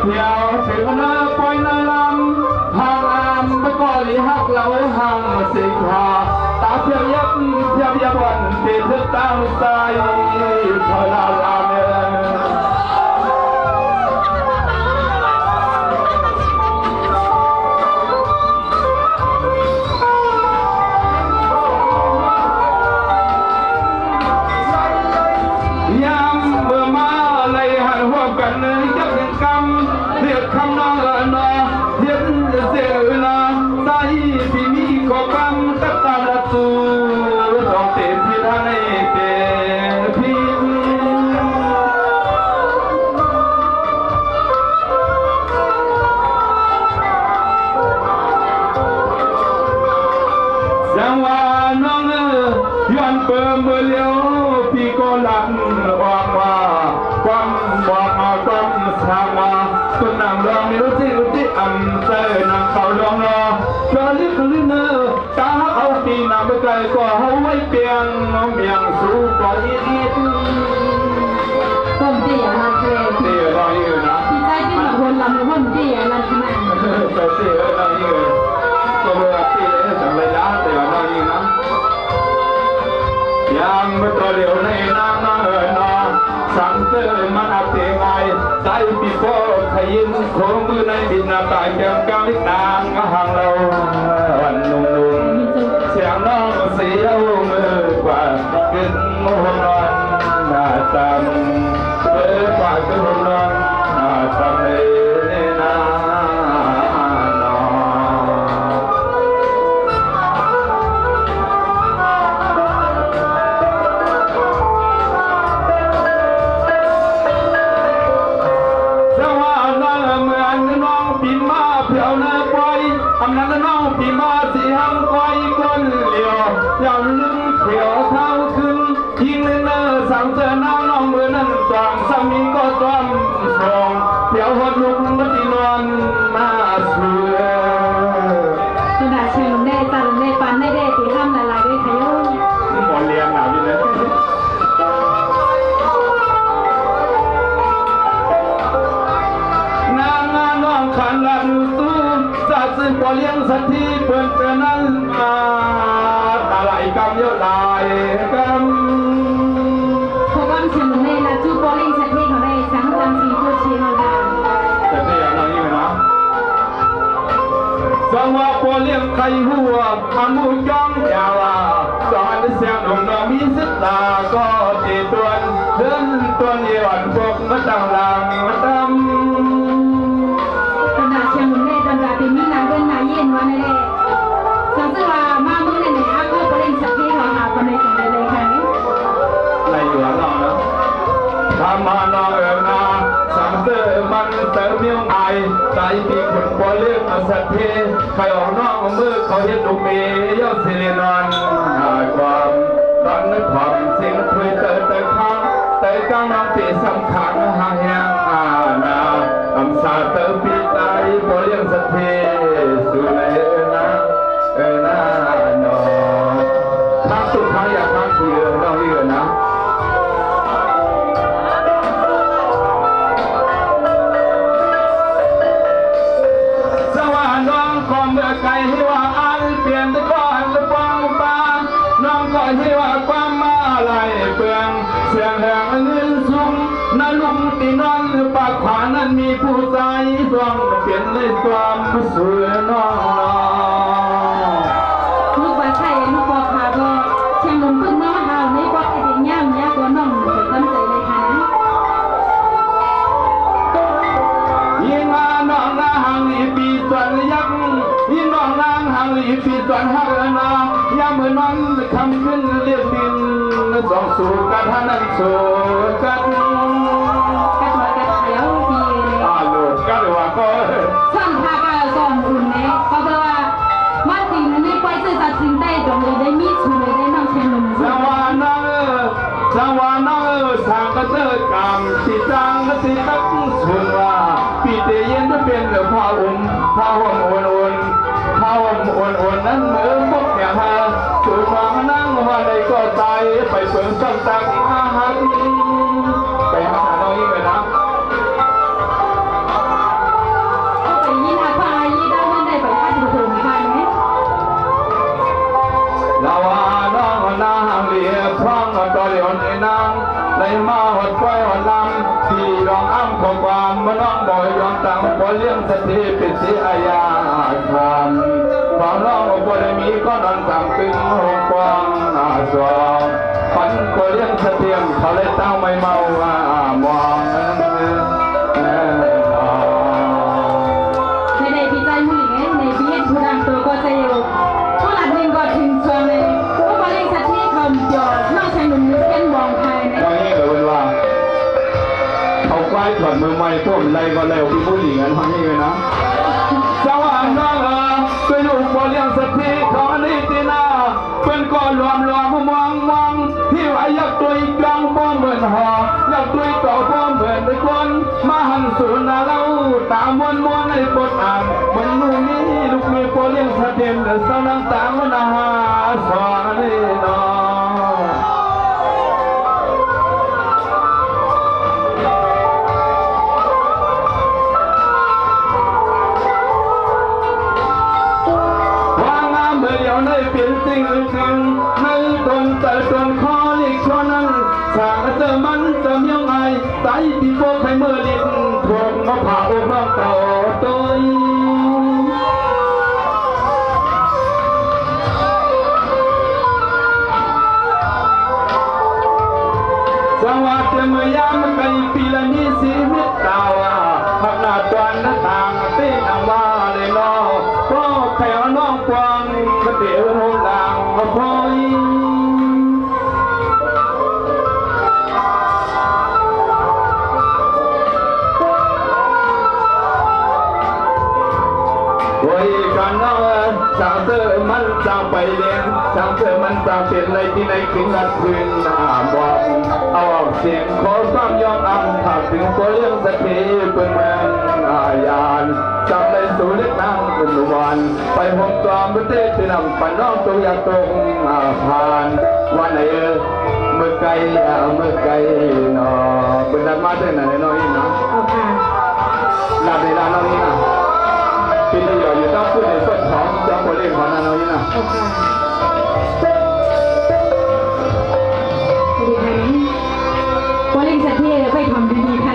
ที่ยวถึงนาปอยนาลำทางอามไปก่อลีหักเหล่าห่างสิงหาตาเพียบยับเพียบยับวันตีเธอตั้งใจพลาลาเมก็เอาไว้เปียงน้องเมียงสู้ปล่อยดิบผมเตี๋ยมาเทเตี๋ยเราอยู่นะพี่ใจที่แบบคนลำผมเตี๋ยนั่นขนาดแต่เตี๋ยเราอยู่ก็เมื่อปีนี้จังเลยนะเตี๋ยเราอยู่นะยามเมื่อตัวเดียวในน้ำน้ำสังเสริญมันอับเตียงไงใจปีโป้ขยินโค้งมือในบินหน้าตายเพียงกลางลิตางห่างเราวันนุ่มเสียงน้องเสียวมือกว่าขึ้นหัวนอนหน้าจำกว่าขึ้นหัวนอนหน้าจำเลยนะพอเลี้ยงสัตว์ที่เปิดเจอนั้นมาตาไหลกำเยอะลายกำพวกเราเชื่อในละจูพอเลี้ยงสัตว์ที่เขาได้สังจำสีผู้เชี่ยวชาญแต่ที่อย่างนั้นยังไงนะจังว่าพอเลี้ยงไข่หัวทำมูจ้องยาวสอนเสียงดงน้องมีสิทธาก็ตีตัวเดินตัวเยี่ยนพวกมาตั้งหลังมาตั้มขณะเชียงในตอนจะเป็นมีนาเดินนาเย็นวันนี้สังเกตว่ามาเมื่อในอาก็เล่นสักที่เราหาคนในสังเกตเลยค่ะในอยู่หลังนะทำมาน้องนาสังเกตมันเติมเมียวไอใจปีคนพอเลี้ยงสัตว์ที่ใครออกน้องมือเขาเห็นลูกเมียเสียนอนหายความตอนนึกความสิ่งคุยเติข้างแต่กลางน้องตีสำคัญหางแหงนาคำสาเติมปีใจพอเลี้ยงสัตว์ที่สุดเลยนะนอครั้งสุดท้ายอยากครั้งที่เราเรียนนะสว่างน้องก่อนเมื่อไกลที่ว่าอันเปลี่ยนแต่ก่อนจะฟังบ้านน้องก่อนที่ว่าความมาลายเปลืองเสียงแหงเงินสูงนั่นลุงตีนอนปากขวานั้นมีผู้ใจสวงเปลี่ยนในความสวยน้องลูกว่าใช่ลูกบอกค่ะก็เชียงลงพึ่งน้องหาวในบอกไอ้เด็กย่างยากกว่าน้องเป็นตั้งใจเลยค่ะยิ่งมาน้องนาหังอีปีส่วนยักยิ่งน้องนางหังอีปีส่วนหักนายามเมื่อน้องคำขึ้นเรียกดินสองสู่กันท่านั้นสู่กันลูกก็เลยว่าก็ช่างพาก็ส่งอุ่นเนี่ยก็เพราะว่ามาถึงนี่ไปสื่อสารสิ่งใดตรงเลยได้มีชูเลยได้น้องเชียงลงสวานาสวานาสางก็เจอกรรมที่จังก็ที่ตักสุนว่าปีเตเย็นจะเป็นผ้าอุ่นผ้าห่มอุ่นผ้าห่มอุ่นนั้นเมื่อพบเนี่ยฮะสุดมานั่งว่าใดก็ตายไปเปิดสักตักอาหารไปหาน้องยิ่งเลยนะ ขอความมาน้องบ่อยยอมตามบ่เลี้ยงสติปิสิอาญาคำความน้องบ่ได้มีก็นอนตามตึงหงกวางสวงฝันบ่เลี้ยงสเตียมเขาเลยเต้าไม่เมามอง ในพี่ใจมือไงในพี่ผู้ดังตัวก็จะอยู่ผู้หลักเองก็ถึงชวนเลยผู้บริษัทที่เขาหยอดนอกชายหนุ่มนึกเป็นมองไทยนะ ตอนนี้เกิดว่าเขาควายถอดมือใหม่พวกไรก็เร็วพี่ผู้หญิงกันทำนี่เลยนะสว่างน้องเป็นลูกบ่เลี้ยงสติเขาอันนี้ตีนาเป็นก้อนรวมมองที่ว่าอยากตัวอีกลังบ่เหมือนหออยากตัวต่อบ่เหมือนไปคนมาหันสูนเล่าตามวนในบทอ่านมันลูกนี้ลูกมีบ่เลี้ยงสติเดือดเศร้าน้ำตามันหาสอนนี่น้อง ว่างามเมื่อเดียวในเปลี่ยนสิ่งหนึ่งในตนแต่ตนคอเล็กชนั้นสางเจอมันจะมียังไงใส่ปีโป้ไข่เมื่อลิ้นทวงมาผ่าอกน้องเต่าตัวจังหวะเต็มยามไก่ปีละนี้ชีวิตดาวหักหน้าตวนหน้าต่างตีนางว่าเลยน้องก็แค่น้องกวางก็เตี๋ยวโหดางมาพอยโอ้ยกันน้องสาวเธอมันสาวไปเลี้ยงสาวเธอมันสาวเป็นอะไรที่ไหนถึงรัดคืนหน้าบอกเอาออกเสียงขอความยอมอังถ้าถึงตัวเลี้ยงสักทีเป็นเมืองอาญานจำในสู่เล็กนั่งเป็นวันไปหอมตัวประเทศที่นำปันน้องตัวอยากตรงผ่านวันไหนเมื่อไกลเมื่อไกลนอเป็นดังมาเท่าไหนน้อยนะ เอาค่ะ ลาเวลาน้อยนะเป็นประโยชน์อยู่ต้องพูดในส่วนของเจ้าคนเล่นของน้อยนะ เอาค่ะดีไหมบริษัทที่ไปทำดีๆ